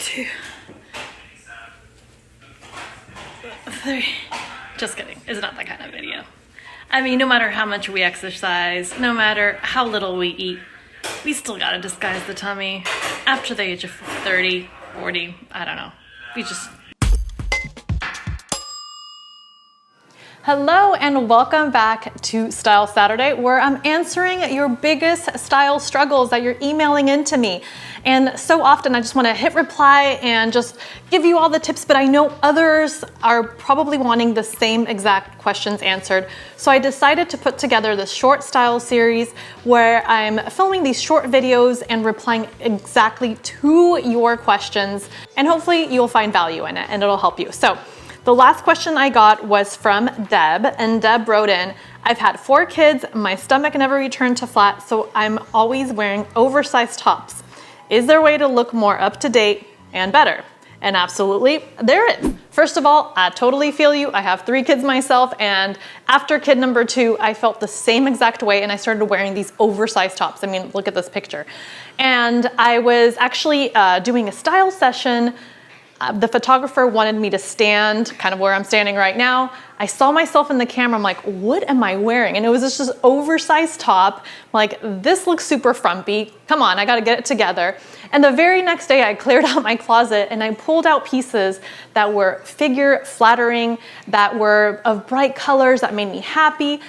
2, 3. Just kidding. It's not that kind of video. I mean, no matter how much we exercise, no matter how little we eat, we still gotta disguise the tummy. After the age of 30, 40, I don't know. We just... Hello and welcome back to Style Saturday, where I'm answering your biggest style struggles that you're emailing into me. And so often I just want to hit reply and just give you all the tips, but I know others are probably wanting the same exact questions answered. So I decided to put together this short style series where I'm filming these short videos and replying exactly to your questions. And hopefully you'll find value in it and it'll help you. So the last question I got was from Deb, and Deb wrote in, I've had 4 kids, my stomach never returned to flat, so I'm always wearing oversized tops. Is there a way to look more up to date and better? And absolutely, there is. First of all, I totally feel you. I have 3 kids myself, and after kid number 2, I felt the same exact way, and I started wearing these oversized tops. I mean, look at this picture. And I was actually doing a style session. The photographer wanted me to stand kind of where I'm standing right now. I saw myself in the camera. I'm like, what am I wearing? And it was just this oversized top. I'm like, this looks super frumpy. Come on, I gotta get it together. And the very next day I cleared out my closet and I pulled out pieces that were figure flattering, that were of bright colors, that made me happy.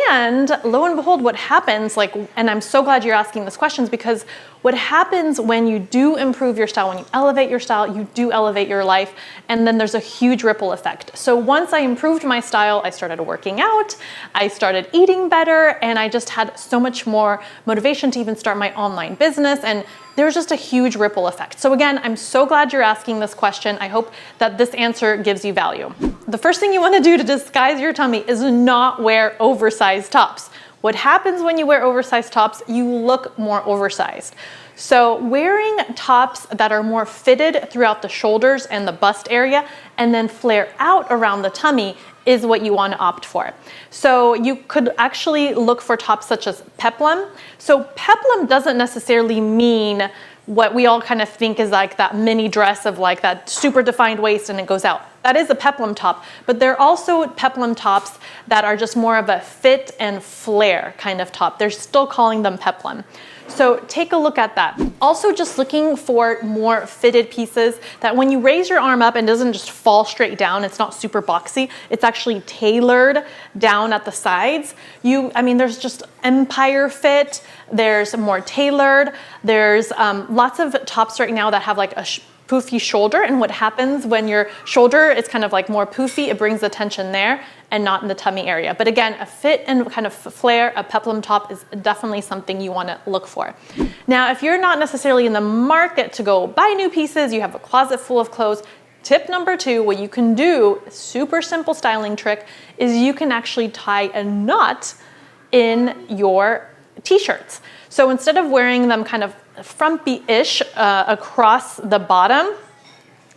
And lo and behold, what happens, and I'm so glad you're asking these questions, because what happens when you do improve your style, when you elevate your style, you do elevate your life, and then there's a huge ripple effect. So once I improved my style, I started working out, I started eating better, and I just had so much more motivation to even start my online business, and there's just a huge ripple effect. So again, I'm so glad you're asking this question. I hope that this answer gives you value. The first thing you want to do to disguise your tummy is not wear oversized tops. What happens when you wear oversized tops, you look more oversized. So wearing tops that are more fitted throughout the shoulders and the bust area and then flare out around the tummy is what you want to opt for. So you could actually look for tops such as peplum. So peplum doesn't necessarily mean what we all kind of think is like that mini dress of like that super defined waist and it goes out. That is a peplum top, but there are also peplum tops that are just more of a fit and flare kind of top. They're still calling them peplum. So take a look at that. Also just looking for more fitted pieces that when you raise your arm up and doesn't just fall straight down, it's not super boxy, it's actually tailored down at the sides. There's just empire fit, there's more tailored, there's lots of tops right now that have like a poofy shoulder, and what happens when your shoulder is kind of like more poofy, it brings the tension there and not in the tummy area. But again, a fit and kind of flare, a peplum top is definitely something you want to look for. Now, if you're not necessarily in the market to go buy new pieces, you have a closet full of clothes, tip number 2, what you can do, super simple styling trick, is you can actually tie a knot in your t-shirts. So instead of wearing them kind of frumpy-ish across the bottom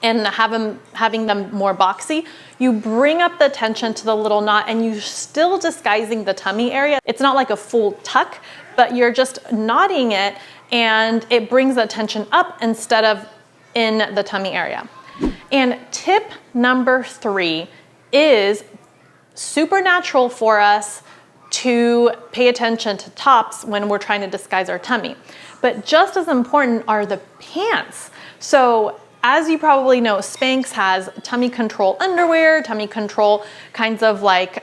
and having them more boxy, you bring up the tension to the little knot and you're still disguising the tummy area. It's not like a full tuck, but you're just knotting it and it brings the tension up instead of in the tummy area. And tip number 3 is super natural for us to pay attention to tops when we're trying to disguise our tummy. But just as important are the pants. So as you probably know, Spanx has tummy control underwear, tummy control kinds of like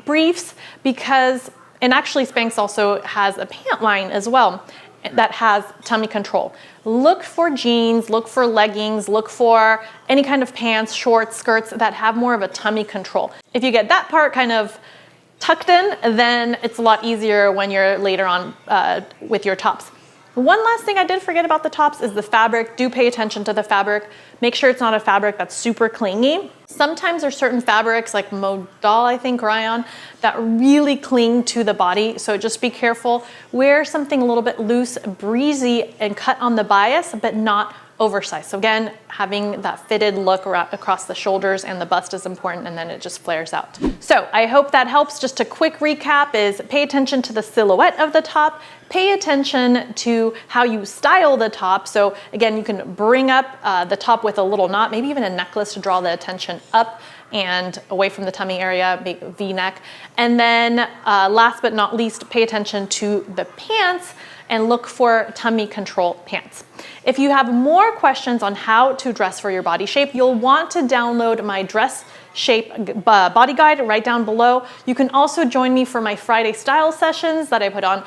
briefs, and actually Spanx also has a pant line as well that has tummy control. Look for jeans, look for leggings, look for any kind of pants, shorts, skirts that have more of a tummy control. If you get that part kind of tucked in, then it's a lot easier when you're later on with your tops. One last thing I did forget about the tops is the fabric. Do pay attention to the fabric. Make sure it's not a fabric that's super clingy. Sometimes there's certain fabrics like modal, I think, rayon, that really cling to the body. So just be careful. Wear something a little bit loose, breezy, and cut on the bias, but not oversized. So again, having that fitted look across the shoulders and the bust is important, and then it just flares out. So I hope that helps. Just a quick recap is pay attention to the silhouette of the top, pay attention to how you style the top. So again, you can bring up the top with a little knot, maybe even a necklace to draw the attention up and away from the tummy area, make a V-neck. And then last but not least, pay attention to the pants and look for tummy control pants. If you have more questions on how to dress for your body shape, you'll want to download my dress shape body guide right down below. You can also join me for my Friday style sessions that I put on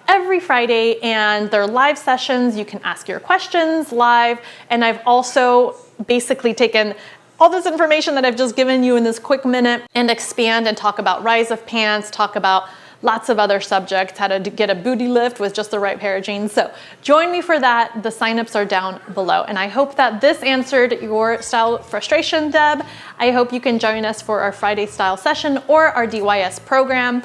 every Friday, and they're live sessions. You can ask your questions live, and I've also basically taken all this information that I've just given you in this quick minute and expand and talk about rise of pants, talk about lots of other subjects, how to get a booty lift with just the right pair of jeans. So join me for that. The signups are down below. And I hope that this answered your style frustration, Deb. I hope you can join us for our Friday style session or our DYS program.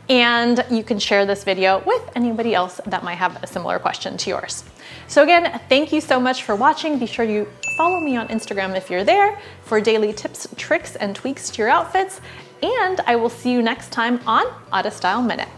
And you can share this video with anybody else that might have a similar question to yours. So again, thank you so much for watching. Be sure you follow me on Instagram if you're there for daily tips, tricks, and tweaks to your outfits. And I will see you next time on Style Minute.